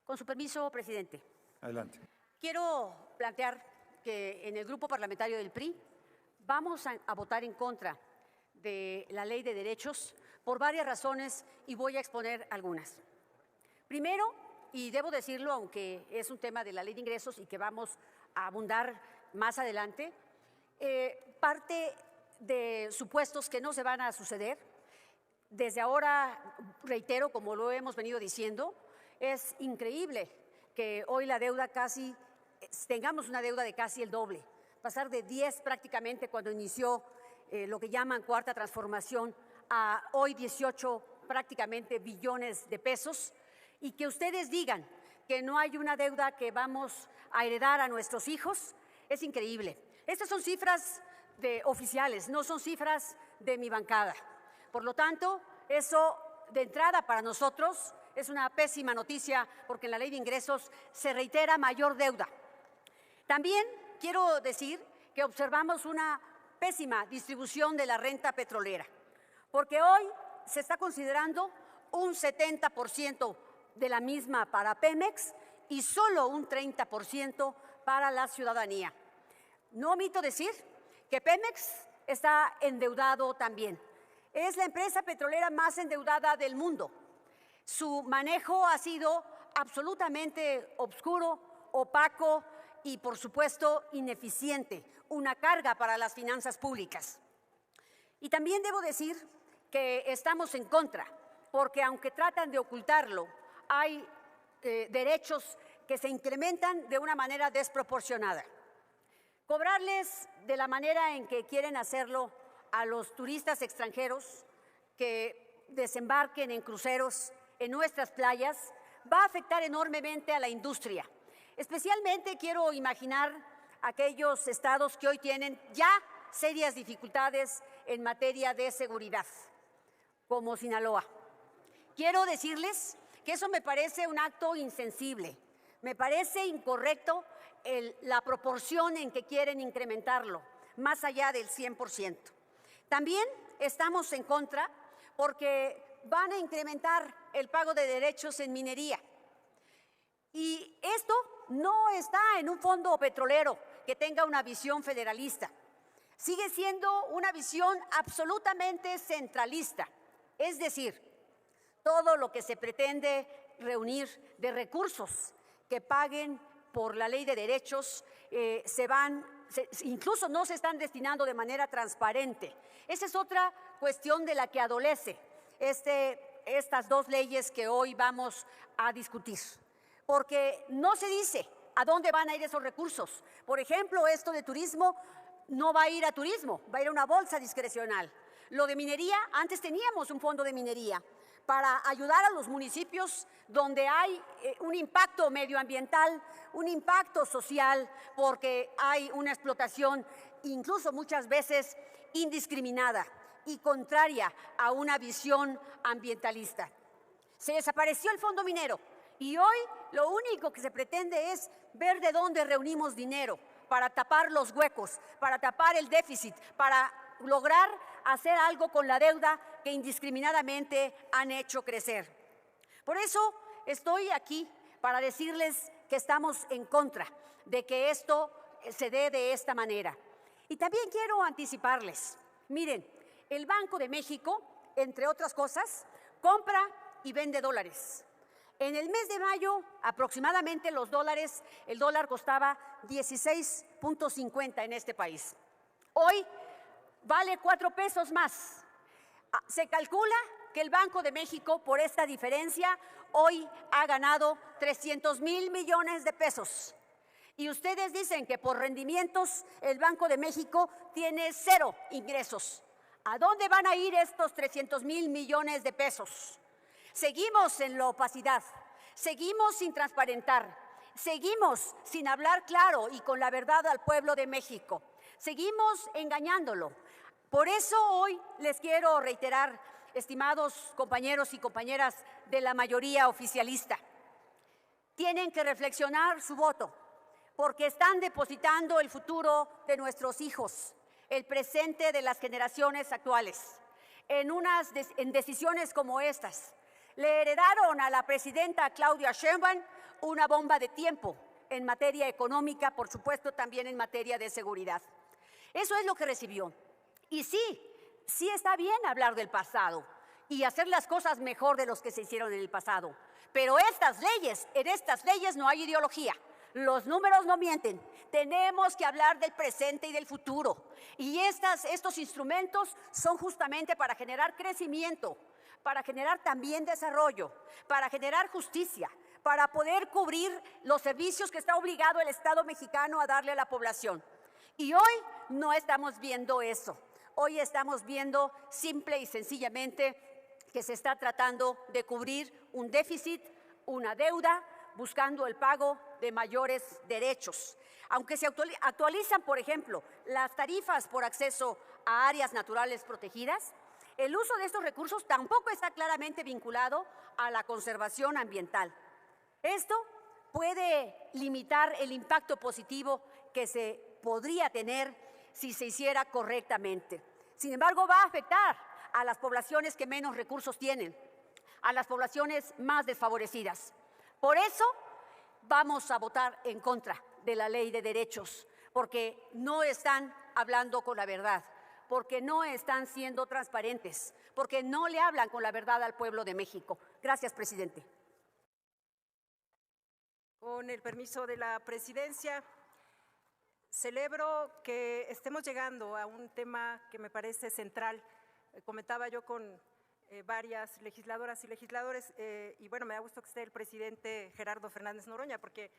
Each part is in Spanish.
Con su permiso, presidente. Adelante. Quiero plantear que en el grupo parlamentario del PRI vamos a votar en contra de la Ley de Derechos por varias razones y voy a exponer algunas. Primero, y debo decirlo, aunque es un tema de la Ley de Ingresos y que vamos a abundar más adelante, parte de supuestos que no se van a suceder. Desde ahora, reitero, como lo hemos venido diciendo, es increíble que hoy la deuda tengamos una deuda de casi el doble, pasar de 10 prácticamente cuando inició lo que llaman cuarta transformación a hoy 18 prácticamente billones de pesos, y que ustedes digan que no hay una deuda que vamos a heredar a nuestros hijos, es increíble. Estas son cifras oficiales, no son cifras de mi bancada. Por lo tanto, eso de entrada para nosotros es una pésima noticia porque en la Ley de Ingresos se reitera mayor deuda. También quiero decir que observamos una pésima distribución de la renta petrolera, porque hoy se está considerando un 70% de la misma para Pemex y solo un 30% para la ciudadanía. No omito decir que Pemex está endeudado también. Es la empresa petrolera más endeudada del mundo. Su manejo ha sido absolutamente oscuro, opaco y, por supuesto, ineficiente, una carga para las finanzas públicas. Y también debo decir que estamos en contra, porque aunque tratan de ocultarlo, hay derechos que se incrementan de una manera desproporcionada. Cobrarles de la manera en que quieren hacerlo a los turistas extranjeros que desembarquen en cruceros en nuestras playas va a afectar enormemente a la industria. Especialmente quiero imaginar aquellos estados que hoy tienen ya serias dificultades en materia de seguridad, como Sinaloa. Quiero decirles que eso me parece un acto insensible, me parece incorrecto la proporción en que quieren incrementarlo, más allá del 100%. También estamos en contra porque van a incrementar el pago de derechos en minería. Y esto no está en un fondo petrolero que tenga una visión federalista. Sigue siendo una visión absolutamente centralista. Es decir, todo lo que se pretende reunir de recursos que paguen por la Ley de Derechos incluso no se están destinando de manera transparente. Esa es otra cuestión de la que adolece estas dos leyes que hoy vamos a discutir, porque no se dice a dónde van a ir esos recursos. Por ejemplo, esto de turismo no va a ir a turismo, va a ir a una bolsa discrecional. Lo de minería, antes teníamos un fondo de minería para ayudar a los municipios donde hay un impacto medioambiental, un impacto social, porque hay una explotación incluso muchas veces indiscriminada y contraria a una visión ambientalista. Se desapareció el fondo minero y hoy lo único que se pretende es ver de dónde reunimos dinero para tapar los huecos, para tapar el déficit, para lograr hacer algo con la deuda que indiscriminadamente han hecho crecer. Por eso estoy aquí para decirles que estamos en contra de que esto se dé de esta manera. Y también quiero anticiparles, miren, el Banco de México, entre otras cosas, compra y vende dólares. En el mes de mayo, aproximadamente el dólar costaba 16.50 en este país. Hoy vale 4 pesos más. Se calcula que el Banco de México, por esta diferencia, hoy ha ganado 300,000 millones de pesos. Y ustedes dicen que por rendimientos el Banco de México tiene 0 ingresos. ¿A dónde van a ir estos 300,000 millones de pesos? Seguimos en la opacidad, seguimos sin transparentar, seguimos sin hablar claro y con la verdad al pueblo de México, seguimos engañándolo. Por eso hoy les quiero reiterar, estimados compañeros y compañeras de la mayoría oficialista, tienen que reflexionar su voto, porque están depositando el futuro de nuestros hijos, el presente de las generaciones actuales, en decisiones como estas. Le heredaron a la presidenta Claudia Sheinbaum una bomba de tiempo en materia económica, por supuesto también en materia de seguridad. Eso es lo que recibió. Y sí está bien hablar del pasado y hacer las cosas mejor de los que se hicieron en el pasado. Pero en estas leyes no hay ideología. Los números no mienten. Tenemos que hablar del presente y del futuro. Y estos instrumentos son justamente para generar crecimiento, para generar también desarrollo, para generar justicia, para poder cubrir los servicios que está obligado el Estado mexicano a darle a la población. Y hoy no estamos viendo eso. Hoy estamos viendo simple y sencillamente que se está tratando de cubrir un déficit, una deuda, buscando el pago de mayores derechos. Aunque se actualizan, por ejemplo, las tarifas por acceso a áreas naturales protegidas, el uso de estos recursos tampoco está claramente vinculado a la conservación ambiental. Esto puede limitar el impacto positivo que se podría tener si se hiciera correctamente. Sin embargo, va a afectar a las poblaciones que menos recursos tienen, a las poblaciones más desfavorecidas. Por eso vamos a votar en contra de la Ley de Derechos, porque no están hablando con la verdad, porque no están siendo transparentes, porque no le hablan con la verdad al pueblo de México. Gracias, presidente. Con el permiso de la presidencia, celebro que estemos llegando a un tema que me parece central. Comentaba yo con varias legisladoras y legisladores, y bueno, me da gusto que esté el presidente Gerardo Fernández Noroña, porque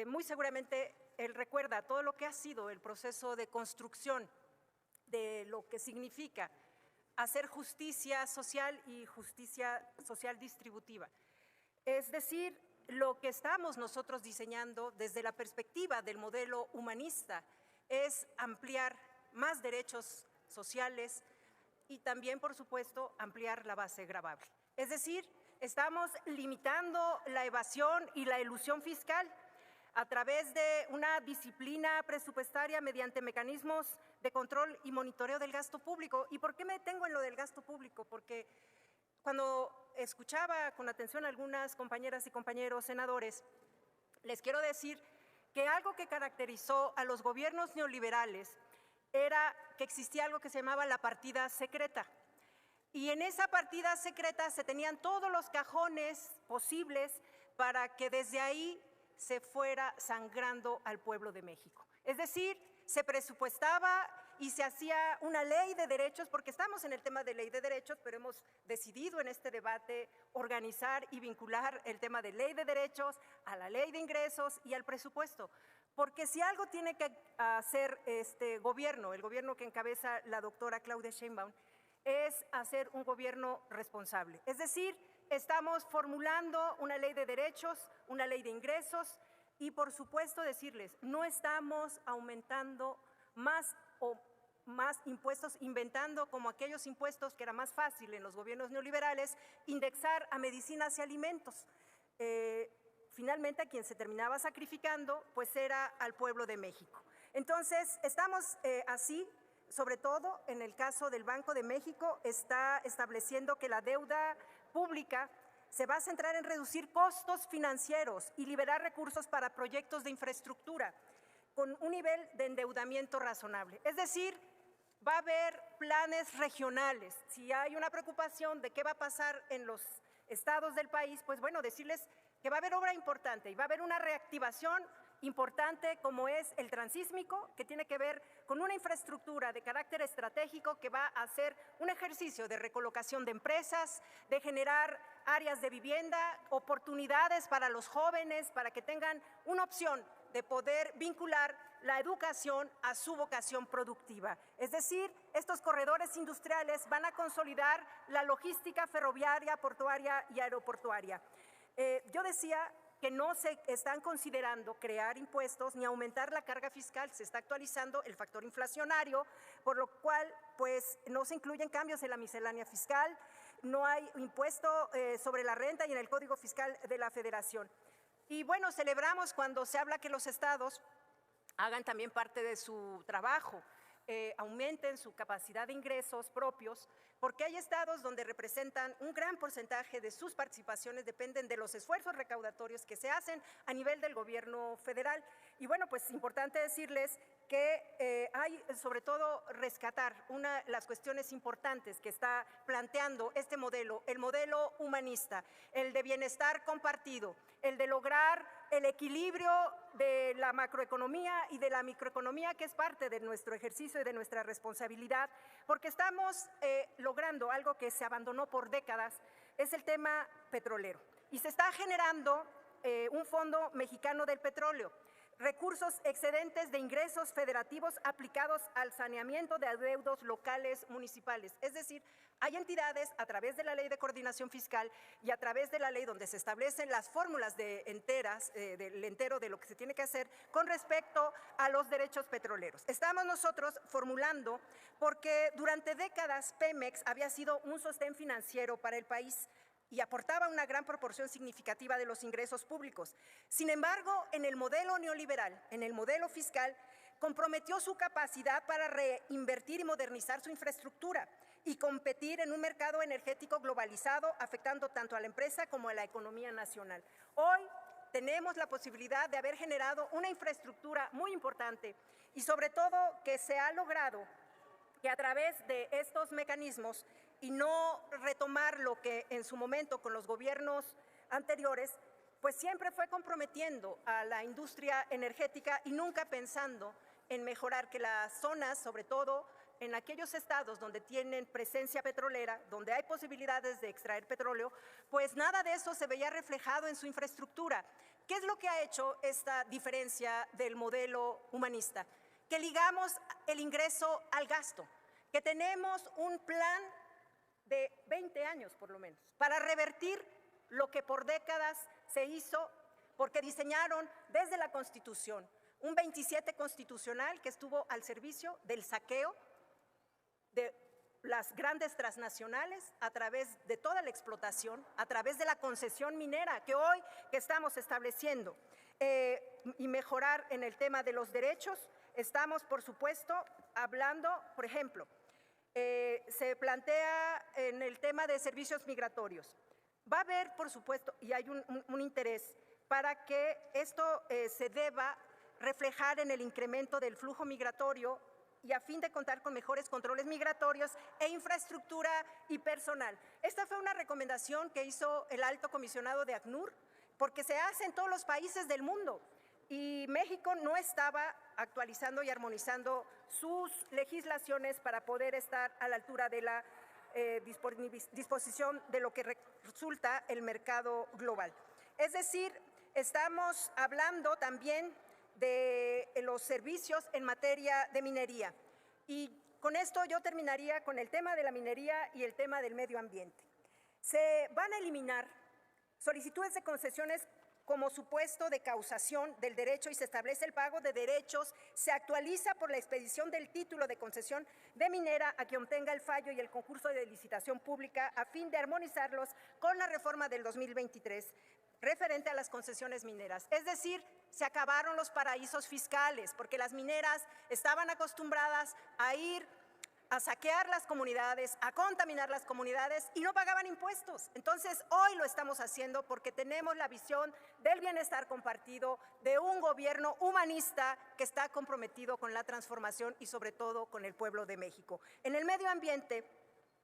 muy seguramente él recuerda todo lo que ha sido el proceso de construcción de lo que significa hacer justicia social y justicia social distributiva. Es decir, lo que estamos nosotros diseñando desde la perspectiva del modelo humanista es ampliar más derechos sociales y también, por supuesto, ampliar la base gravable. Es decir, estamos limitando la evasión y la elusión fiscal a través de una disciplina presupuestaria mediante mecanismos de control y monitoreo del gasto público. ¿Y por qué me detengo en lo del gasto público? Porque cuando escuchaba con atención a algunas compañeras y compañeros senadores, les quiero decir que algo que caracterizó a los gobiernos neoliberales era que existía algo que se llamaba la partida secreta. Y en esa partida secreta se tenían todos los cajones posibles para que desde ahí se fuera sangrando al pueblo de México. Es decir, se presupuestaba y se hacía una ley de derechos, porque estamos en el tema de ley de derechos, pero hemos decidido en este debate organizar y vincular el tema de ley de derechos a la ley de ingresos y al presupuesto. Porque si algo tiene que hacer este gobierno, el gobierno que encabeza la doctora Claudia Sheinbaum, es hacer un gobierno responsable. Es decir, estamos formulando una ley de derechos, una ley de ingresos y, por supuesto, decirles, no estamos aumentando más impuestos, inventando como aquellos impuestos que era más fácil en los gobiernos neoliberales, indexar a medicinas y alimentos. Finalmente, a quien se terminaba sacrificando, pues era al pueblo de México. Entonces, estamos así. Sobre todo en el caso del Banco de México, está estableciendo que la deuda pública se va a centrar en reducir costos financieros y liberar recursos para proyectos de infraestructura con un nivel de endeudamiento razonable. Es decir, va a haber planes regionales. Si hay una preocupación de qué va a pasar en los estados del país, pues bueno, decirles que va a haber obra importante y va a haber una reactivación importante como es el transísmico, que tiene que ver con una infraestructura de carácter estratégico que va a hacer un ejercicio de recolocación de empresas, de generar áreas de vivienda, oportunidades para los jóvenes, para que tengan una opción de poder vincular la educación a su vocación productiva. Es decir, estos corredores industriales van a consolidar la logística ferroviaria, portuaria y aeroportuaria. Yo decía que no se están considerando crear impuestos ni aumentar la carga fiscal, se está actualizando el factor inflacionario, por lo cual pues no se incluyen cambios en la miscelánea fiscal, no hay impuesto sobre la renta y en el Código Fiscal de la Federación. Y bueno, celebramos cuando se habla que los estados hagan también parte de su trabajo, aumenten su capacidad de ingresos propios porque hay estados donde representan un gran porcentaje de sus participaciones, dependen de los esfuerzos recaudatorios que se hacen a nivel del gobierno federal. Y bueno, pues importante decirles que hay sobre todo rescatar las cuestiones importantes que está planteando este modelo, el modelo humanista, el de bienestar compartido, el de lograr el equilibrio de la macroeconomía y de la microeconomía, que es parte de nuestro ejercicio y de nuestra responsabilidad, porque estamos logrando algo que se abandonó por décadas, es el tema petrolero. Y se está generando un Fondo Mexicano del Petróleo, recursos excedentes de ingresos federativos aplicados al saneamiento de adeudos locales municipales. Es decir, hay entidades a través de la Ley de Coordinación Fiscal y a través de la ley donde se establecen las fórmulas del entero de lo que se tiene que hacer con respecto a los derechos petroleros. Estamos nosotros formulando porque durante décadas Pemex había sido un sostén financiero para el país y aportaba una gran proporción significativa de los ingresos públicos. Sin embargo, en el modelo neoliberal, en el modelo fiscal, comprometió su capacidad para reinvertir y modernizar su infraestructura y competir en un mercado energético globalizado, afectando tanto a la empresa como a la economía nacional. Hoy tenemos la posibilidad de haber generado una infraestructura muy importante y sobre todo que se ha logrado que a través de estos mecanismos y no retomar lo que en su momento con los gobiernos anteriores, pues siempre fue comprometiendo a la industria energética y nunca pensando en mejorar que las zonas, sobre todo en aquellos estados donde tienen presencia petrolera, donde hay posibilidades de extraer petróleo, pues nada de eso se veía reflejado en su infraestructura. ¿Qué es lo que ha hecho esta diferencia del modelo humanista? Que ligamos el ingreso al gasto, que tenemos un plan de 20 años por lo menos, para revertir lo que por décadas se hizo, porque diseñaron desde la Constitución un 27 constitucional que estuvo al servicio del saqueo de las grandes transnacionales a través de toda la explotación, a través de la concesión minera que hoy que estamos estableciendo y mejorar en el tema de los derechos. Estamos, por supuesto, hablando, por ejemplo, se plantea en el tema de servicios migratorios. Va a haber, por supuesto, y hay un interés para que esto se deba reflejar en el incremento del flujo migratorio y a fin de contar con mejores controles migratorios e infraestructura y personal. Esta fue una recomendación que hizo el alto comisionado de ACNUR, porque se hace en todos los países del mundo. Y México no estaba actualizando y armonizando sus legislaciones para poder estar a la altura de la disposición de lo que resulta el mercado global. Es decir, estamos hablando también de los servicios en materia de minería. Y con esto yo terminaría con el tema de la minería y el tema del medio ambiente. Se van a eliminar solicitudes de concesiones como supuesto de causación del derecho y se establece el pago de derechos, se actualiza por la expedición del título de concesión de minera a quien obtenga el fallo y el concurso de licitación pública a fin de armonizarlos con la reforma del 2023 referente a las concesiones mineras. Es decir, se acabaron los paraísos fiscales porque las mineras estaban acostumbradas a ir a saquear las comunidades, a contaminar las comunidades y no pagaban impuestos. Entonces, hoy lo estamos haciendo porque tenemos la visión del bienestar compartido de un gobierno humanista que está comprometido con la transformación y sobre todo con el pueblo de México. En el medio ambiente,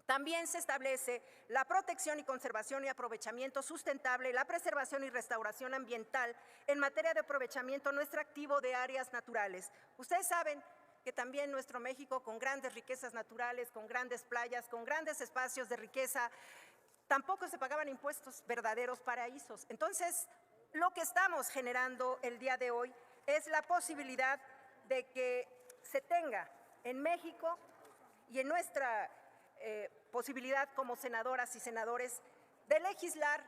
también se establece la protección y conservación y aprovechamiento sustentable, la preservación y restauración ambiental en materia de aprovechamiento no extractivo de áreas naturales. Ustedes saben que también nuestro México, con grandes riquezas naturales, con grandes playas, con grandes espacios de riqueza, tampoco se pagaban impuestos, verdaderos paraísos. Entonces, lo que estamos generando el día de hoy es la posibilidad de que se tenga en México y en nuestra posibilidad como senadoras y senadores de legislar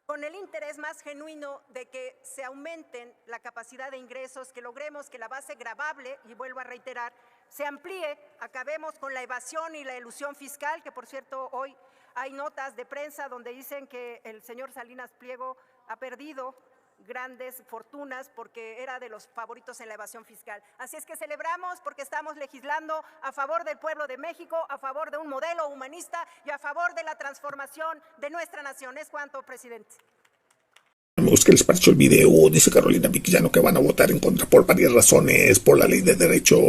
con el interés más genuino de que se aumenten la capacidad de ingresos, que logremos que la base gravable, y vuelvo a reiterar, se amplíe, acabemos con la evasión y la elusión fiscal, que por cierto hoy hay notas de prensa donde dicen que el señor Salinas Pliego ha perdido grandes fortunas porque era de los favoritos en la evasión fiscal. Así es que celebramos porque estamos legislando a favor del pueblo de México, a favor de un modelo humanista y a favor de la transformación de nuestra nación. Es cuanto, presidente. Amigos, ¿qué les pareció el video? Dice Carolina Piquillano que van a votar en contra por varias razones, por la ley de derechos.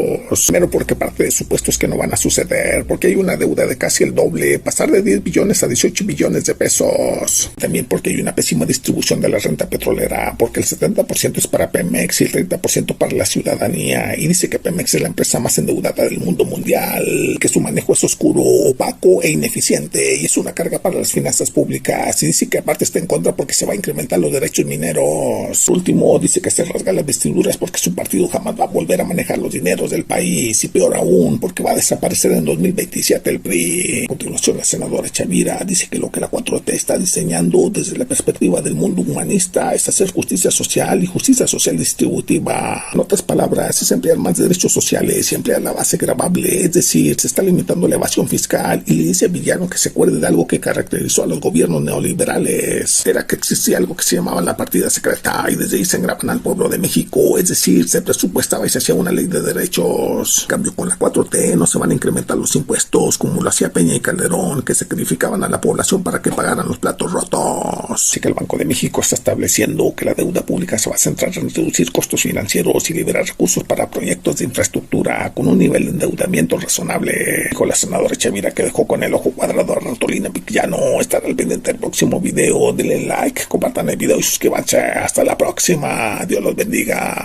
Primero, porque parte de supuestos que no van a suceder, porque hay una deuda de casi el doble, pasar de 10 billones a 18 billones de pesos. También porque hay una pésima distribución de la renta petrolera, porque el 70% es para Pemex y el 30% para la ciudadanía. Y dice que Pemex es la empresa más endeudada del mundo mundial, que su manejo es oscuro, opaco e ineficiente y es una carga para las finanzas públicas. Y dice que aparte está en contra porque se va a incrementar los derechos mineros. Último, dice que se rasga las vestiduras porque su partido jamás va a volver a manejar los dineros del país y peor aún porque va a desaparecer en 2027 el PRI. A continuación, la senadora Chavira dice que lo que la 4T está diseñando desde la perspectiva del mundo humanista es hacer justicia social y justicia social distributiva. En otras palabras, es emplear más derechos sociales y emplear la base gravable, es decir, se está limitando la evasión fiscal. Y le dice a Villano que se acuerde de algo que caracterizó a los gobiernos neoliberales. Era que existía algo que se llamaba la partida secreta y desde ahí sangraban al pueblo de México, es decir, se presupuestaba y se hacía una ley de derechos. En cambio, con la 4T no se van a incrementar los impuestos como lo hacía Peña y Calderón, que sacrificaban a la población para que pagaran los platos rotos. Así que el Banco de México está estableciendo que la deuda pública se va a centrar en reducir costos financieros y liberar recursos para proyectos de infraestructura con un nivel de endeudamiento razonable. Dijo la senadora Chavira, que dejó con el ojo cuadrado a Carolina Piquillano. Estará al pendiente del próximo video. Denle like, compartan el video y suscríbanse. Hasta la próxima. Dios los bendiga.